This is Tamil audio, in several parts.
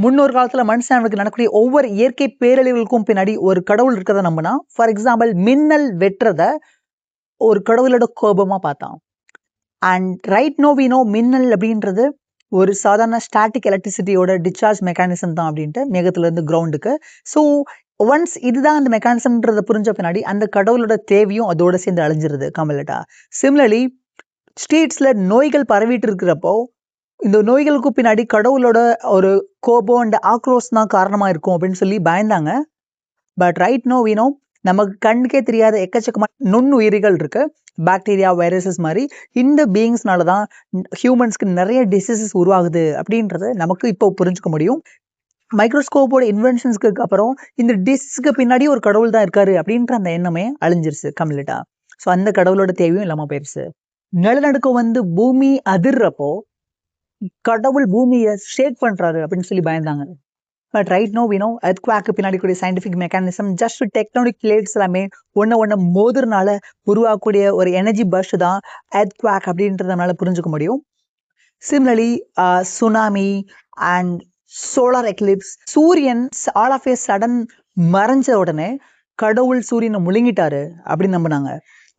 முன்னொரு காலத்துல மனுஷனுக்கு நடக்கக்கூடிய ஒவ்வொரு இயற்கை பேரழிவுகளுக்கும் பின்னாடி ஒரு கடவுள் இருக்கிறத நம்பினா, ஃபார் எக்ஸாம்பிள் மின்னல் வெட்டுறத ஒரு கடவுளோட கோபமா பார்த்தான். And right no we know மின்னல் அப்படின்றது ஒரு சாதாரண ஸ்டாட்டிக் எலக்ட்ரிசிட்டியோட டிஸ்சார்ஜ் மெக்கானிசம் தான் அப்படின்ட்டு மேகத்துல இருந்து கிரவுண்டுக்கு. ஸோ ஒன்ஸ் இதுதான் அந்த மெக்கானிசம்ன்றத புரிஞ்ச பின்னாடி அந்த கடவுளோட தேவையும் அதோட சேர்ந்து அழிஞ்சிருது கமலட்டா. சிமிலர்லி ஸ்ட்ரீட்ஸ்ல நோய்கள் பரவிட்டு இருக்கிறப்போ இந்த நோய்களுக்கு பின்னாடி கடவுளோட ஒரு கோபம் அண்ட் ஆக்ரோஷ் தான் காரணமா இருக்கும் அப்படின்னு சொல்லி பயந்தாங்க. But right no we know நமக்கு கண்ணுக்கே தெரியாத எக்கச்சக்கமான நுண்ணுயிரிகள் இருக்கு, பாக்டீரியா, வைரஸஸ் மாதிரி. இந்த பீயிங்ஸ்னால தான் ஹியூமன்ஸ்க்கு நிறைய டிசீசஸ் உருவாகுது அப்படின்றத நமக்கு இப்போ புரிஞ்சுக்க முடியும். மைக்ரோஸ்கோப்போட இன்வென்ஷன்ஸ்க்கு அப்புறம் இந்த டிசீஸ்க்கு பின்னாடி ஒரு கடவுள் தான் இருக்காரு அப்படின்ற அந்த எண்ணமே அழிஞ்சிருச்சு கம்ப்ளீட்டா. ஸோ அந்த கடவுளோட தேவையும் இல்லாம போயிருச்சு. நிலநடுக்கம் வந்து பூமி அதிர்றப்போ கடவுள் பூமியை ஷேக் பண்றாரு அப்படின்னு சொல்லி பயந்தாங்க. But right no we know எர்த்குவேக்கு பின்னாடி கூடிய scientific mechanism just tectonic plates எல்லாமே ஒன்று மோதுறனால உருவாக்கக்கூடிய ஒரு எனர்ஜி பர்ஸ்ட் தான் எர்த்குவேக் அப்படின்றதுனால புரிஞ்சுக்க முடியும். Similarly tsunami and solar Eclipse, சூரியன் ஆல் ஆஃப் ஏ சடன் மறைஞ்ச உடனே கடவுள் சூரியனை முழுங்கிட்டாரு அப்படின்னு நம்பினாங்க.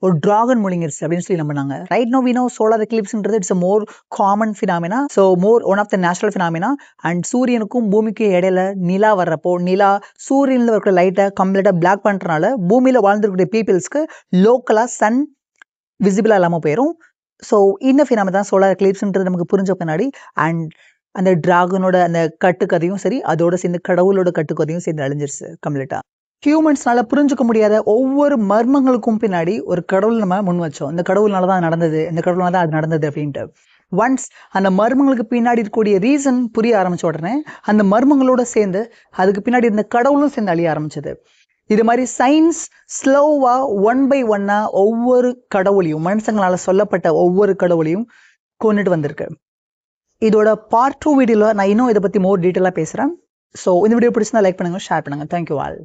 ஒரு டிராகன் முழுங்கிருச்சு அப்படின்னு சொல்லி நம்பினாங்க. Right no we know solar எக்லிப்ஸ்ன்றது it's a more common phenomena, so more one of the natural phenomena. And சூரியனுக்கும் பூமிக்கும் இடையில நிலா வர்றப்போ நிலா சூரியனில் இருக்கிற லைட்டை கம்ப்ளீட்டாக பிளாக் பண்ணுறனால பூமியில் வாழ்ந்துருக்கக்கூடிய பீப்புள்ஸ்க்கு லோக்கலாக சன் விசிபிளாக இல்லாமல் போயிடும். ஸோ இந்த ஃபினாமினா தான் சோலார் எக்லிப்ஸ்ன்றது நமக்கு புரிஞ்ச பின்னாடி அண்ட் அந்த டிராகனோட அந்த கட்டுக்கதையும் சரி அதோட சேர்ந்து கடவுளோட கட்டுக்கதையும் சேர்ந்து அழிஞ்சிருச்சு கம்ப்ளீட்டாக. ஹியூமன்ஸ்னால புரிஞ்சுக்க முடியாத ஒவ்வொரு மர்மங்களுக்கும் பின்னாடி ஒரு கடவுள் நம்ம முன் வச்சோம். இந்த கடவுள்னால தான் நடந்தது, இந்த கடவுள்னால தான் அது நடந்தது அப்படின்ட்டு. ஒன்ஸ் அந்த மர்மங்களுக்கு பின்னாடி இருக்கக்கூடிய ரீசன் புரிய ஆரம்பிச்ச உடனே அந்த மர்மங்களோட சேர்ந்து அதுக்கு பின்னாடி இருந்த கடவுளும் சேர்ந்து அழிய ஆரம்பிச்சது. இது மாதிரி சயின்ஸ் ஸ்லோவா ஒன் பை ஒன்னா ஒவ்வொரு கடவுளையும், மனுஷங்களால சொல்லப்பட்ட ஒவ்வொரு கடவுளையும் கொண்டுட்டு வந்திருக்கு. இதோட பார்ட் 2 வீடியோல நான் இன்னும் இதை பத்தி மோர் டீட்டெயிலாக பேசுறேன். ஸோ இந்த வீடியோ பிடிச்சிருந்தா லைக் பண்ணுங்க, ஷேர் பண்ணுங்க. Thank you all.